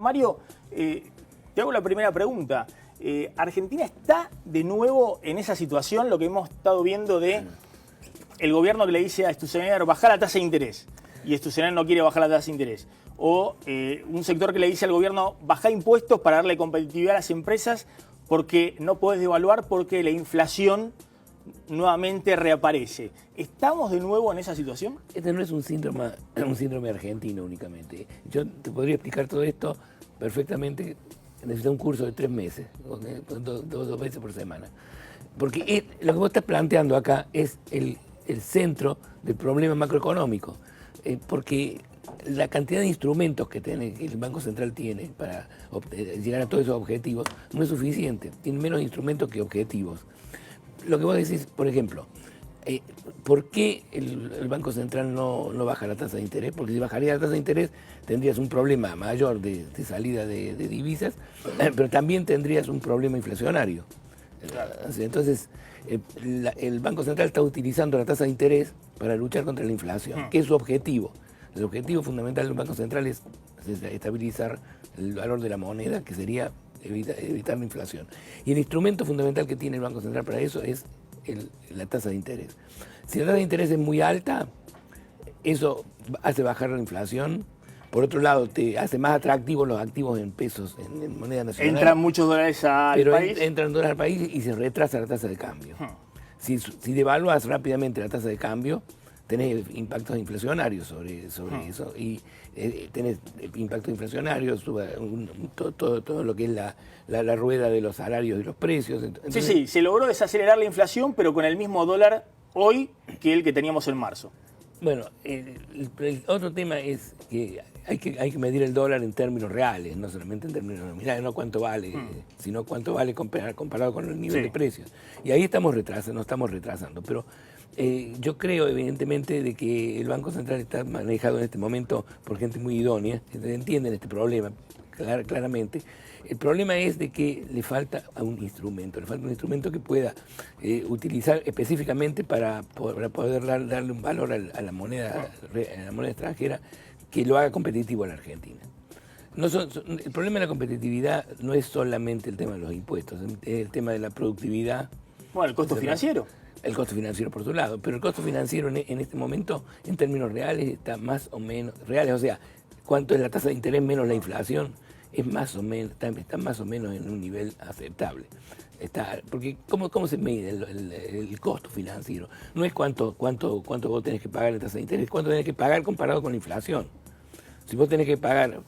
Mario, te hago la primera pregunta. ¿Argentina está de nuevo en esa situación, lo que hemos estado viendo de el gobierno que le dice a Sturzenegger bajar la tasa de interés y Sturzenegger no quiere bajar la tasa de interés? O un sector que le dice al gobierno bajar impuestos para darle competitividad a las empresas porque no podés devaluar porque la inflación nuevamente reaparece. ¿Estamos de nuevo en esa situación? Este no es un síndrome argentino únicamente. Yo te podría explicar todo esto perfectamente. Necesito un curso de 3 meses, dos veces por semana. Porque lo que vos estás planteando acá es el centro del problema macroeconómico. Porque la cantidad de instrumentos que el Banco Central tiene para llegar a todos esos objetivos no es suficiente. Tiene menos instrumentos que objetivos. Lo que vos decís, por ejemplo, ¿por qué el Banco Central no baja la tasa de interés? Porque si bajaría la tasa de interés tendrías un problema mayor de salida de divisas, pero también tendrías un problema inflacionario. Entonces, el Banco Central está utilizando la tasa de interés para luchar contra la inflación, que es su objetivo. El objetivo fundamental del Banco Central es estabilizar el valor de la moneda, que sería evitar la inflación. Y el instrumento fundamental que tiene el Banco Central para eso es la tasa de interés. Si la tasa de interés es muy alta, eso hace bajar la inflación. Por otro lado, te hace más atractivos los activos en pesos, en moneda nacional. Entran muchos dólares al país. Entran dólares al país y se retrasa la tasa de cambio. Si devaluas rápidamente la tasa de cambio, tenés impactos inflacionarios sobre eso, y tenés impactos inflacionarios, todo lo que es la rueda de los salarios y los precios. Entonces, sí, se logró desacelerar la inflación, pero con el mismo dólar hoy que el que teníamos en marzo. Bueno, el otro tema es que hay que medir el dólar en términos reales, no solamente en términos nominales, no cuánto vale, sino cuánto vale comparado con el nivel de precios. Y ahí nos estamos retrasando, pero yo creo evidentemente de que el Banco Central está manejado en este momento por gente muy idónea, que entienden este problema claramente. El problema es de que le falta un instrumento que pueda utilizar específicamente para poder darle un valor a la moneda extranjera que lo haga competitivo a la Argentina. El problema de la competitividad no es solamente el tema de los impuestos, es el tema de la productividad. Bueno, el costo financiero. El costo financiero por su lado, pero el costo financiero en este momento, en términos reales, está más o menos, o sea, cuánto es la tasa de interés menos la inflación, es más o menos, está más o menos en un nivel aceptable. Porque ¿cómo se mide el costo financiero? No es cuánto vos tenés que pagar en tasa de interés, es cuánto tenés que pagar comparado con la inflación. Si vos tenés que pagar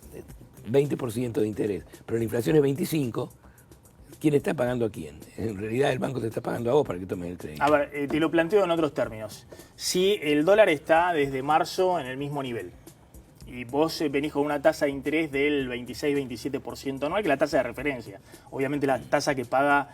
20% de interés, pero la inflación es 25%, ¿quién está pagando a quién? En realidad el banco te está pagando a vos para que tomes el crédito. A ver, te lo planteo en otros términos. Si el dólar está desde marzo en el mismo nivel y vos venís con una tasa de interés del 26-27% anual, que es la tasa de referencia. Obviamente la tasa que paga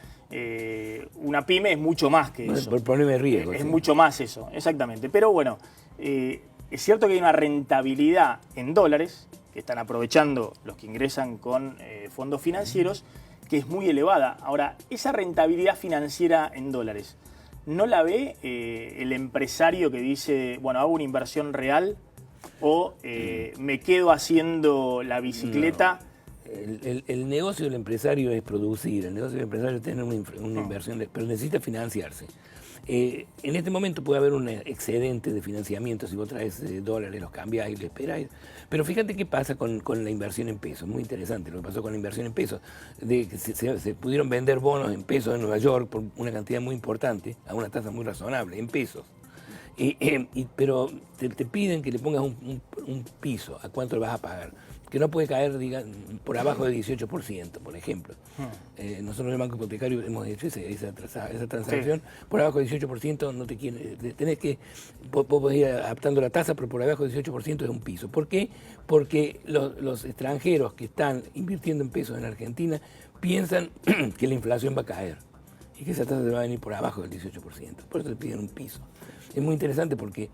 una pyme es mucho más que eso. Por problema de riesgo. Es mucho más eso, exactamente. Pero bueno, es cierto que hay una rentabilidad en dólares, que están aprovechando los que ingresan con fondos financieros, que es muy elevada. Ahora, esa rentabilidad financiera en dólares, ¿no la ve el empresario que dice, bueno, hago una inversión real o me quedo haciendo la bicicleta? No. El negocio del empresario es producir, el negocio del empresario es tener una inversión, pero necesita financiarse. En este momento puede haber un excedente de financiamiento si vos traes dólares, los cambiás y lo esperáis. Pero fíjate qué pasa con la inversión en pesos. Muy interesante lo que pasó con la inversión en pesos. Se pudieron vender bonos en pesos en Nueva York por una cantidad muy importante, a una tasa muy razonable, en pesos. Pero te piden que le pongas un piso a cuánto le vas a pagar, que no puede caer por abajo del 18%, por ejemplo. Nosotros en el Banco Hipotecario hemos hecho esa transacción. Por abajo del 18% no te quiere, tenés que, vos podés ir adaptando la tasa, pero por abajo del 18% es un piso. ¿Por qué? Porque los extranjeros que están invirtiendo en pesos en Argentina piensan que la inflación va a caer y que esa tasa se va a venir por abajo del 18%. Por eso te piden un piso. Es muy interesante porque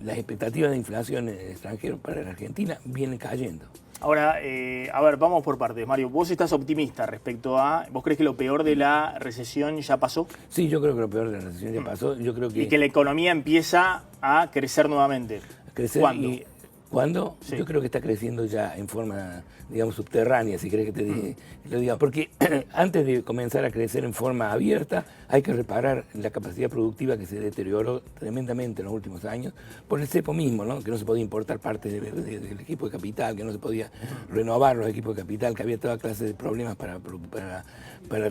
las expectativas de inflación en el extranjero para la Argentina vienen cayendo. Ahora, a ver, vamos por partes, Mario. ¿Vos estás optimista respecto a... ¿Vos crees que lo peor de la recesión ya pasó? Sí, yo creo que lo peor de la recesión ya pasó. Yo creo que... Y que la economía empieza a crecer nuevamente. Crecer. ¿Cuándo? ¿Cuándo? Sí. Yo creo que está creciendo ya en forma, digamos, subterránea, si querés que lo diga. Porque antes de comenzar a crecer en forma abierta, hay que reparar la capacidad productiva que se deterioró tremendamente en los últimos años por el cepo mismo, ¿no? Que no se podía importar parte del equipo de capital, que no se podía renovar los equipos de capital, que había toda clase de problemas para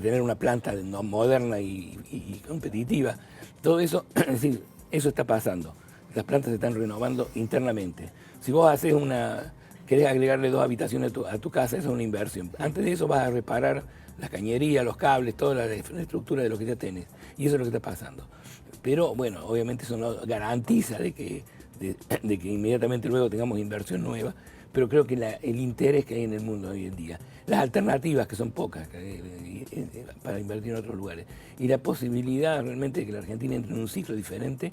tener una planta moderna y competitiva. Todo eso, es decir, eso está pasando. Las plantas se están renovando internamente. Si vos querés agregarle 2 habitaciones a tu casa, eso es una inversión. Antes de eso vas a reparar la cañería, los cables, toda la infraestructura de lo que ya tenés. Y eso es lo que está pasando. Pero bueno, obviamente eso no garantiza de que inmediatamente luego tengamos inversión nueva, pero creo que el interés que hay en el mundo hoy en día, las alternativas que son pocas para invertir en otros lugares, y la posibilidad realmente de que la Argentina entre en un ciclo diferente,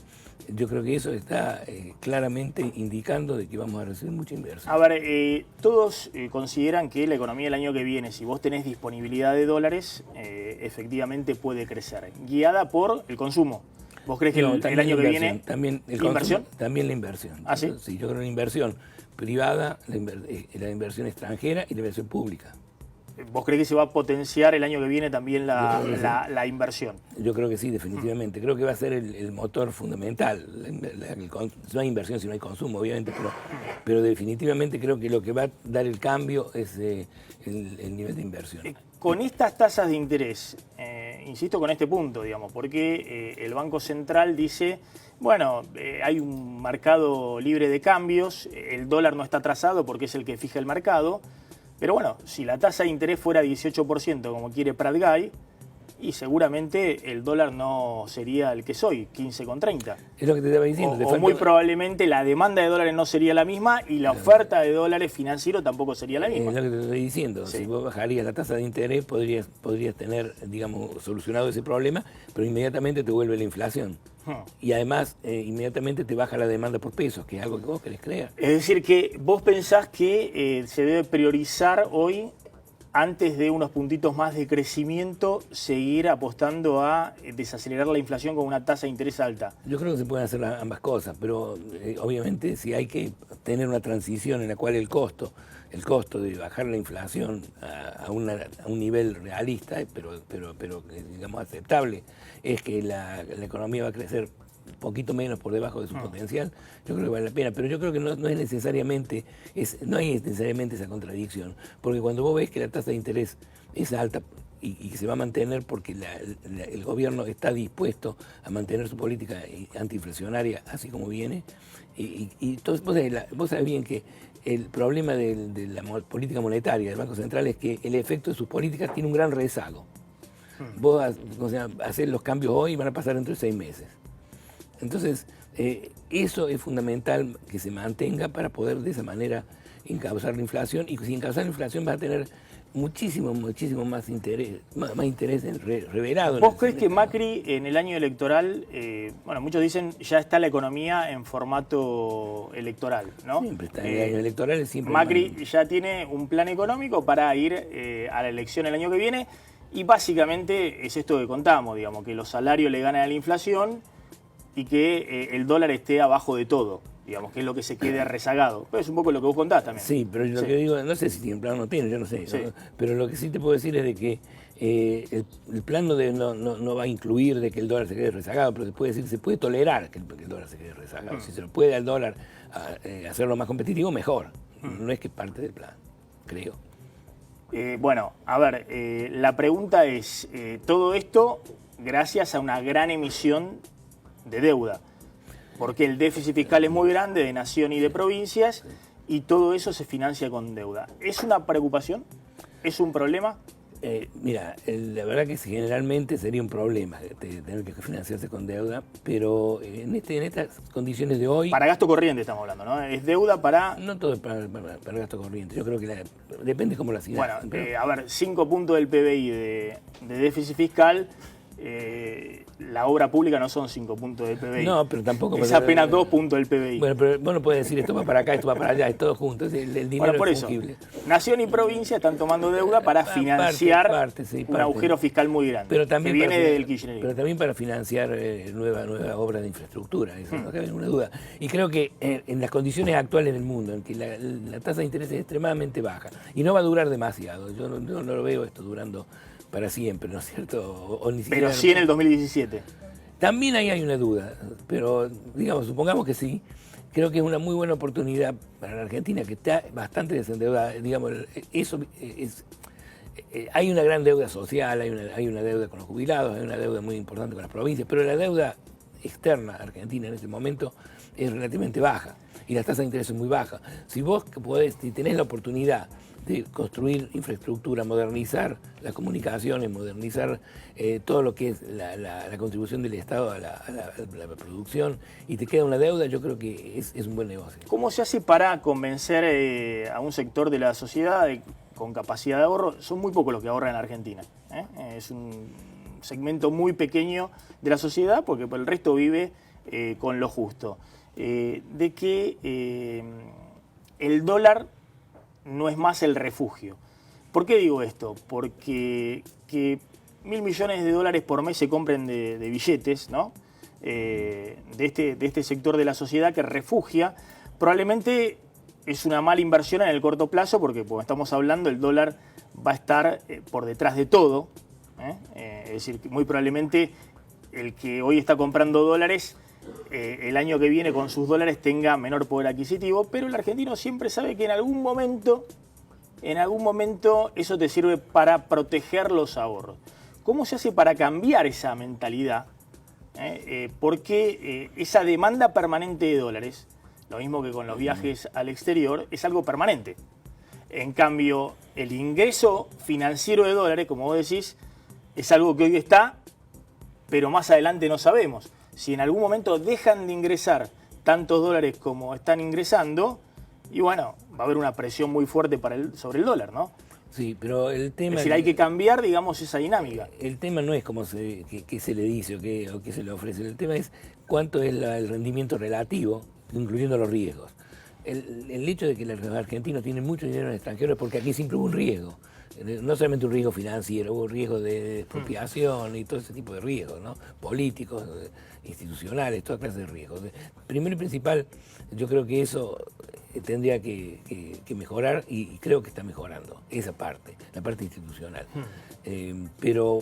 yo creo que eso está claramente indicando de que vamos a recibir mucha inversión. A ver, todos consideran que la economía del año que viene, si vos tenés disponibilidad de dólares, efectivamente puede crecer, guiada por el consumo. ¿Vos crees que el año que viene también inversión? También la inversión. ¿Ah, sí? Sí, yo creo la inversión privada, la inversión extranjera y la inversión pública. ¿Vos crees que se va a potenciar el año que viene también la inversión? Yo creo que sí, definitivamente. Creo que va a ser el motor fundamental. No hay inversión si no hay consumo, obviamente, pero definitivamente creo que lo que va a dar el cambio es el nivel de inversión. Con estas tasas de interés, insisto con este punto, digamos, porque el Banco Central dice, bueno, hay un mercado libre de cambios, el dólar no está trazado porque es el que fija el mercado, pero bueno, si la tasa de interés fuera 18% como quiere Prat-Gay, y seguramente el dólar no sería el que soy, 15,30. Es lo que te estaba diciendo. O muy probablemente la demanda de dólares no sería la misma y la oferta de dólares financieros tampoco sería la misma. Es lo que te estoy diciendo. Sí. Si vos bajarías la tasa de interés, podrías tener, digamos, solucionado ese problema, pero inmediatamente te vuelve la inflación. Y además, inmediatamente te baja la demanda por pesos, que es algo que vos querés crear. Es decir, que vos pensás que se debe priorizar hoy, antes de unos puntitos más de crecimiento, seguir apostando a desacelerar la inflación con una tasa de interés alta. Yo creo que se pueden hacer ambas cosas, pero obviamente si hay que tener una transición en la cual el costo de bajar la inflación a un nivel realista, pero digamos aceptable, es que la economía va a crecer un poquito menos por debajo de su potencial, yo creo que vale la pena, pero yo creo que no hay necesariamente esa contradicción, porque cuando vos ves que la tasa de interés es alta y que se va a mantener porque el gobierno está dispuesto a mantener su política antiinflacionaria así como viene, y entonces vos sabés bien que el problema de la política monetaria del Banco Central es que el efecto de sus políticas tiene un gran rezago. Vos hacer los cambios hoy y van a pasar dentro de 6 meses. Entonces, eso es fundamental que se mantenga para poder de esa manera encauzar la inflación, y si encauzar la inflación vas a tener muchísimo más interés revelado. ¿Vos crees que Macri en el año electoral, bueno, muchos dicen ya está la economía en formato electoral, ¿no? Siempre está en el año electoral, siempre. Macri ya tiene un plan económico para ir a la elección el año que viene, y básicamente es esto que contamos, digamos, que los salarios le ganan a la inflación y que el dólar esté abajo de todo, digamos, que es lo que se quede rezagado. Pero es un poco lo que vos contás también. Sí, pero yo lo que digo, no sé si tiene un plan o no tiene, yo no sé. Sí. ¿No? Pero lo que sí te puedo decir es de que el plan no va a incluir de que el dólar se quede rezagado, pero se puede tolerar que el dólar se quede rezagado. Si se lo puede al dólar hacerlo más competitivo, mejor. No es que parte del plan, creo. Bueno, a ver, la pregunta es, todo esto gracias a una gran emisión de deuda, porque el déficit fiscal es muy grande de nación y de provincias, y todo eso se financia con deuda. ¿Es una preocupación? ¿Es un problema? Mira, la verdad que generalmente sería un problema tener que financiarse con deuda, pero en estas condiciones de hoy... Para gasto corriente estamos hablando, ¿no? Es deuda para... No todo es para gasto corriente, yo creo que depende cómo la sigas. Bueno, a ver, 5 puntos del PBI de déficit fiscal la obra pública no son 5 puntos del PBI. No, pero tampoco... Es apenas 2 puntos del PBI. Bueno, pero vos no puedes decir esto va para acá, esto va para allá, es todo junto. El dinero Bueno, por es eso, fungible. Nación y provincia están tomando deuda para financiar sí, un agujero fiscal muy grande, pero también que viene del kirchnerismo. Pero también para financiar nueva obra de infraestructura, eso no cabe ninguna duda. Y creo que en las condiciones actuales del mundo, en que la tasa de interés es extremadamente baja, y no va a durar demasiado, yo no lo veo esto durando para siempre, ¿no es cierto? O ni siquiera, pero sí en el 2017. También ahí hay una duda, pero digamos, supongamos que sí. Creo que es una muy buena oportunidad para la Argentina, que está bastante desendeudada. Digamos, eso hay una gran deuda social, hay una deuda con los jubilados, hay una deuda muy importante con las provincias, pero la deuda externa argentina en este momento es relativamente baja y la tasa de interés es muy baja. Si vos si tenés la oportunidad de construir infraestructura, modernizar las comunicaciones, modernizar todo lo que es la contribución del Estado a la producción, y te queda una deuda, yo creo que es un buen negocio. ¿Cómo se hace para convencer a un sector de la sociedad con capacidad de ahorro? Son muy pocos los que ahorran en Argentina. Es un segmento muy pequeño de la sociedad, porque el resto vive con lo justo. De que el dólar no es más el refugio. ¿Por qué digo esto? Porque que 1.000 millones de dólares por mes se compren de billetes, ¿no? de este sector de la sociedad que refugia, probablemente es una mala inversión en el corto plazo, porque como estamos hablando, el dólar va a estar por detrás de todo. Es decir, que muy probablemente el que hoy está comprando dólares, el año que viene con sus dólares tenga menor poder adquisitivo, pero el argentino siempre sabe que en algún momento eso te sirve para proteger los ahorros. ¿Cómo se hace para cambiar esa mentalidad? Porque esa demanda permanente de dólares, lo mismo que con los viajes al exterior, es algo permanente. En cambio, el ingreso financiero de dólares, como vos decís, es algo que hoy está, pero más adelante no sabemos. Si en algún momento dejan de ingresar tantos dólares como están ingresando, y bueno, va a haber una presión muy fuerte sobre el dólar, ¿no? Sí, pero el tema... Es decir, hay que cambiar, digamos, esa dinámica. El tema no es qué se le dice o qué se le ofrece. El tema es cuánto es el rendimiento relativo, incluyendo los riesgos. El hecho de que los argentinos tienen mucho dinero en el extranjero es porque aquí siempre hubo un riesgo. No solamente un riesgo financiero, hubo un riesgo de expropiación y todo ese tipo de riesgos, ¿no? Políticos, institucionales, toda clase de riesgos. Primero y principal, yo creo que eso tendría que mejorar, y creo que está mejorando esa parte, la parte institucional. Pero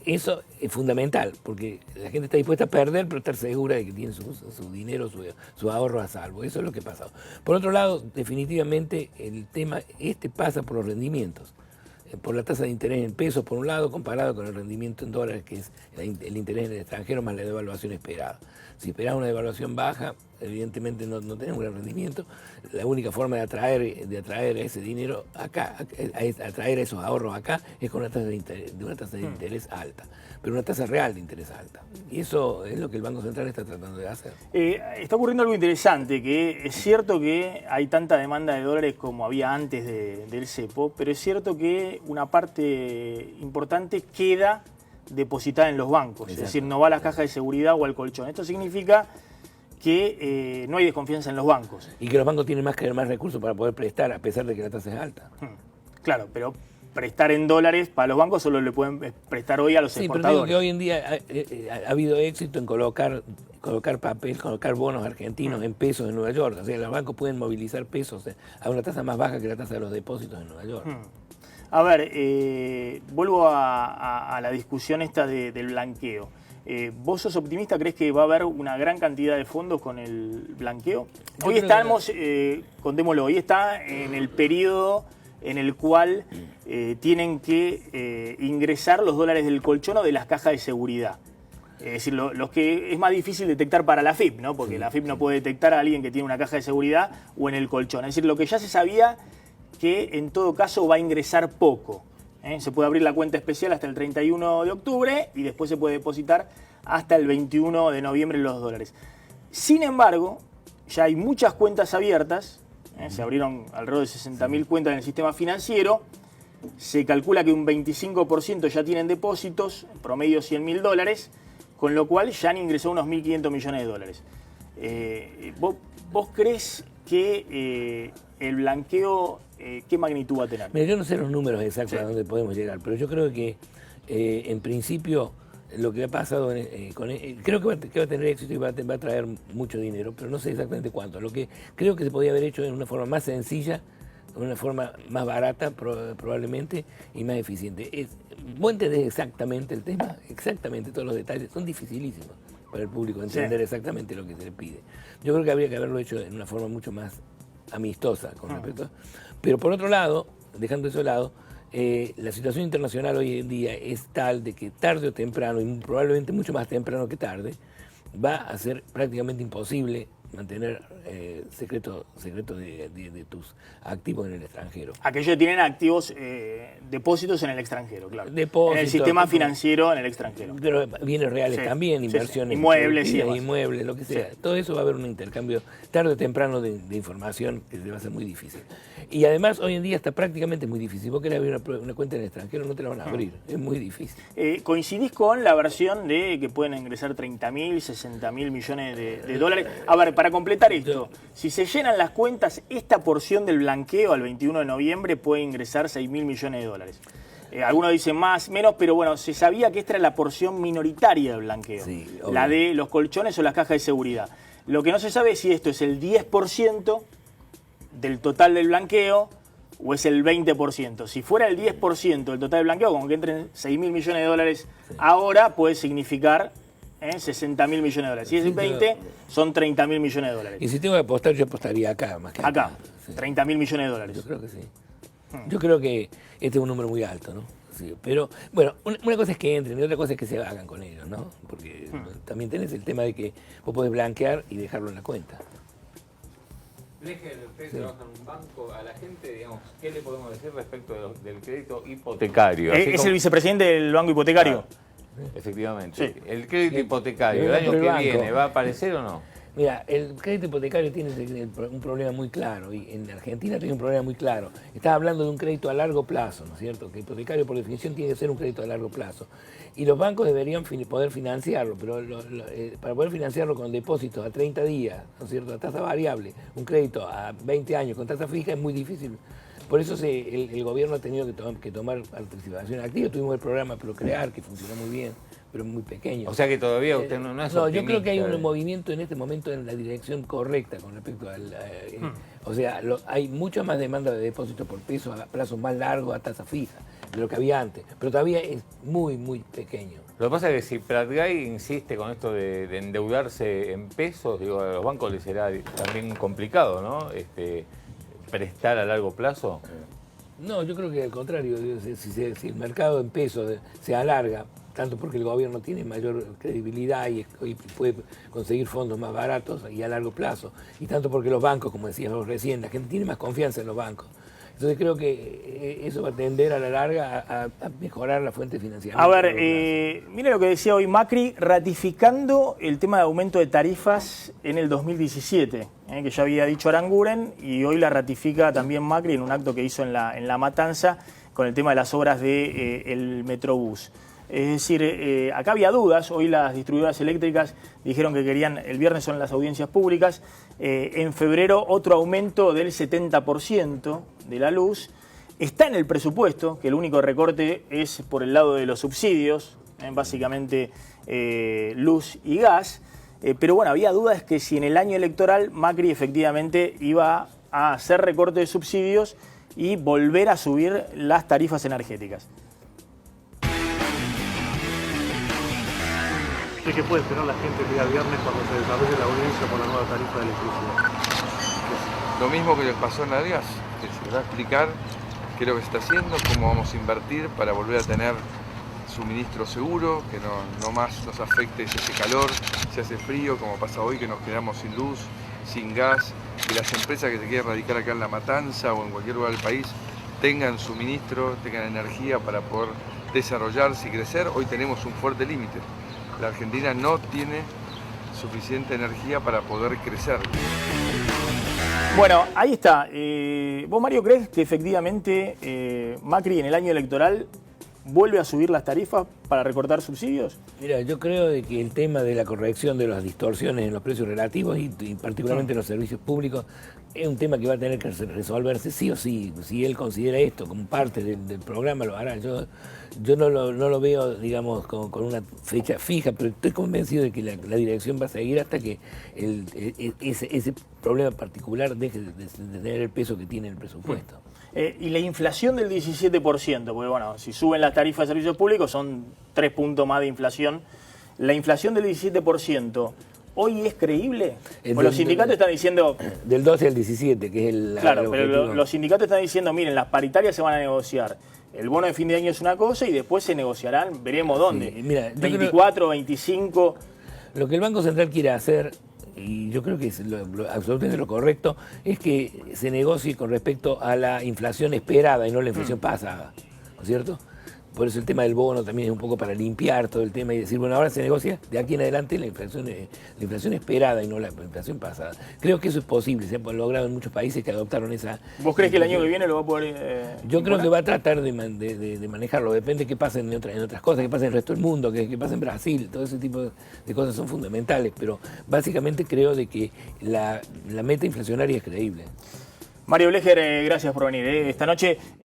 eso es fundamental, porque la gente está dispuesta a perder, pero estar segura de que tiene su dinero, su ahorro a salvo. Eso es lo que ha pasado. Por otro lado, definitivamente el tema pasa por los rendimientos, por la tasa de interés en pesos, por un lado, comparado con el rendimiento en dólares, que es el interés en el extranjero más la devaluación esperada. Si esperás una devaluación baja, evidentemente no tenés un gran rendimiento. La única forma de atraer ese dinero acá, atraer esos ahorros acá, es con una tasa de interés alta, pero una tasa real de interés alta. Y eso es lo que el Banco Central está tratando de hacer. Está ocurriendo algo interesante, que es cierto que hay tanta demanda de dólares como había antes del cepo, pero es cierto que una parte importante queda depositada en los bancos. Exacto. Es decir, no va a la caja de seguridad o al colchón. Esto significa que no hay desconfianza en los bancos. Y que los bancos tienen más recursos para poder prestar, a pesar de que la tasa es alta. Claro, pero prestar en dólares para los bancos solo le pueden prestar hoy a los exportadores. Pero digo que hoy en día ha habido éxito en colocar papel, colocar bonos argentinos en pesos en Nueva York. O sea, los bancos pueden movilizar pesos a una tasa más baja que la tasa de los depósitos en Nueva York. A ver, vuelvo a la discusión esta del blanqueo. ¿Vos sos optimista? ¿Crees que va a haber una gran cantidad de fondos con el blanqueo? Hoy estamos, contémoslo, hoy está en el periodo en el cual tienen que ingresar los dólares del colchón o de las cajas de seguridad. Es decir, los que es más difícil detectar para la AFIP, ¿no? Porque la AFIP no puede detectar a alguien que tiene una caja de seguridad o en el colchón. Es decir, lo que ya se sabía que en todo caso va a ingresar poco. Se puede abrir la cuenta especial hasta el 31 de octubre y después se puede depositar hasta el 21 de noviembre los dólares. Sin embargo, ya hay muchas cuentas abiertas, se abrieron alrededor de 60.000 cuentas en el sistema financiero, se calcula que un 25% ya tienen depósitos, promedio $100.000, con lo cual ya han ingresado unos 1.500 millones de dólares. ¿Vos crees que el blanqueo, qué magnitud va a tener? Mira, yo no sé los números exactos a dónde podemos llegar, pero yo creo que en principio lo que ha pasado, creo que va a tener éxito y va a traer mucho dinero, pero no sé exactamente cuánto. Lo que creo que se podía haber hecho de una forma más sencilla, de una forma más barata probablemente y más eficiente. Vos entendés exactamente el tema, exactamente todos los detalles, son dificilísimos para el público entender exactamente lo que se le pide. Yo creo que habría que haberlo hecho de una forma mucho más amistosa con respecto a... Pero por otro lado, dejando eso de lado, la situación internacional hoy en día es tal de que tarde o temprano, y probablemente mucho más temprano que tarde, va a ser prácticamente imposible mantener secreto de tus activos en el extranjero. Aquellos que tienen activos, depósitos en el extranjero, claro. Depósitos, en el sistema financiero en el extranjero. Pero bienes reales también, inversiones. Inmuebles y inmuebles, lo que sea. Todo eso va a haber un intercambio tarde o temprano de información que va a ser muy difícil. Y además hoy en día está prácticamente muy difícil. Vos querés abrir una cuenta en el extranjero, no te la van a abrir. Es muy difícil. ¿Coincidís con la versión de que pueden ingresar 30.000, 60.000 millones de dólares? A ver, para completar esto, si se llenan las cuentas, esta porción del blanqueo al 21 de noviembre puede ingresar 6.000 millones de dólares. Algunos dicen más, menos, pero bueno, se sabía que esta era la porción minoritaria del blanqueo. Sí, la de los colchones o las cajas de seguridad. Lo que no se sabe es si esto es el 10% del total del blanqueo o es el 20%. Si fuera el 10% del total del blanqueo, como que entren 6.000 millones de dólares ahora, puede significar 60.000 millones de dólares. Si es el 20, son 30.000 millones de dólares. Y si tengo que apostar, yo apostaría acá más que acá. Sí. 30.000 millones de dólares. Yo creo que sí. Yo creo que este es un número muy alto, ¿no? Sí, pero, bueno, una cosa es que entren y otra cosa es que se hagan con ellos, ¿no? Porque también tenés el tema de que vos podés blanquear y dejarlo en la cuenta. Ustedes trabajan en un banco, a la gente, digamos, ¿qué le podemos decir respecto del crédito hipotecario? Es el vicepresidente del Banco Hipotecario. Claro, efectivamente. Sí. El crédito hipotecario, ¿el año que viene va a aparecer o no? Mira, el crédito hipotecario tiene un problema muy claro, y en Argentina tiene un problema muy claro. Estás hablando de un crédito a largo plazo, ¿no es cierto? Que hipotecario por definición tiene que ser un crédito a largo plazo. Y los bancos deberían poder financiarlo, pero para poder financiarlo con depósitos a 30 días, ¿no es cierto? A tasa variable, un crédito a 20 años con tasa fija es muy difícil. Por eso el gobierno ha tenido que tomar participación activa. Tuvimos el programa Procrear, que funcionó muy bien, pero muy pequeño. O sea que todavía usted no es optimista. Yo creo que hay un movimiento en este momento en la dirección correcta con respecto al... O sea, hay mucha más demanda de depósitos por peso a plazos más largos, a tasa fija, de lo que había antes. Pero todavía es muy, muy pequeño. Lo que pasa es que si Pratgay insiste con esto de endeudarse en pesos, digo, a los bancos les será también complicado, ¿no? Prestar a largo plazo. No, yo creo que al contrario, si el mercado en pesos se alarga, tanto porque el gobierno tiene mayor credibilidad y puede conseguir fondos más baratos y a largo plazo, y tanto porque los bancos, como decíamos recién, la gente tiene más confianza en los bancos. Entonces creo que eso va a tender a la larga a mejorar la fuente de financiamiento. A ver, mire lo que decía hoy Macri, ratificando el tema de aumento de tarifas en el 2017, que ya había dicho Aranguren, y hoy la ratifica también Macri en un acto que hizo en La Matanza con el tema de las obras del Metrobús. Es decir, acá había dudas, hoy las distribuidoras eléctricas dijeron que querían, el viernes son las audiencias públicas, en febrero otro aumento del 70% de la luz. Está en el presupuesto, que el único recorte es por el lado de los subsidios, básicamente luz y gas, pero bueno, había dudas que si en el año electoral Macri efectivamente iba a hacer recorte de subsidios y volver a subir las tarifas energéticas. ¿Qué puede esperar la gente el día viernes cuando se desarrolle la audiencia por la nueva tarifa de electricidad? Lo mismo que les pasó en la gas, que se va a explicar qué es lo que se está haciendo, cómo vamos a invertir para volver a tener suministro seguro, que no más nos afecte si hace calor, si hace frío, como pasa hoy, que nos quedamos sin luz, sin gas, que las empresas que se quieren radicar acá en La Matanza o en cualquier lugar del país tengan suministro, tengan energía para poder desarrollarse y crecer. Hoy tenemos un fuerte límite. La Argentina no tiene suficiente energía para poder crecer. Bueno, ahí está. ¿Vos, Mario, crees que efectivamente Macri en el año electoral vuelve a subir las tarifas para recortar subsidios? Mira, yo creo de que el tema de la corrección de las distorsiones en los precios relativos y particularmente en los servicios públicos es un tema que va a tener que resolverse sí o sí. Si él considera esto como parte del programa, lo hará. Yo no lo veo, digamos, con una fecha fija, pero estoy convencido de que la dirección va a seguir hasta que ese problema particular deje de tener el peso que tiene el presupuesto. Y la inflación del 17%, porque bueno, si suben las tarifas de servicios públicos son 3 puntos más de inflación. La inflación del 17%, ¿hoy es creíble? Pues los sindicatos están diciendo... Del 12 al 17, que es el... Claro, pero los sindicatos están diciendo, miren, las paritarias se van a negociar. El bono de fin de año es una cosa y después se negociarán, veremos dónde. Sí, mira, 24, 25... Lo que el Banco Central quiere hacer, y yo creo que es absolutamente lo correcto, es que se negocie con respecto a la inflación esperada y no la inflación pasada, ¿no es cierto? Por eso el tema del bono también es un poco para limpiar todo el tema y decir, bueno, ahora se negocia de aquí en adelante la inflación esperada y no la inflación pasada. Creo que eso es posible, se ha logrado en muchos países que adoptaron esa... ¿Vos crees que el año que viene lo va a poder...? Yo creo que va a tratar de manejarlo, depende de qué pase en otras cosas, qué pase en el resto del mundo, qué pase en Brasil, todo ese tipo de cosas son fundamentales, pero básicamente creo de que la meta inflacionaria es creíble. Mario Blecher, gracias por venir esta noche.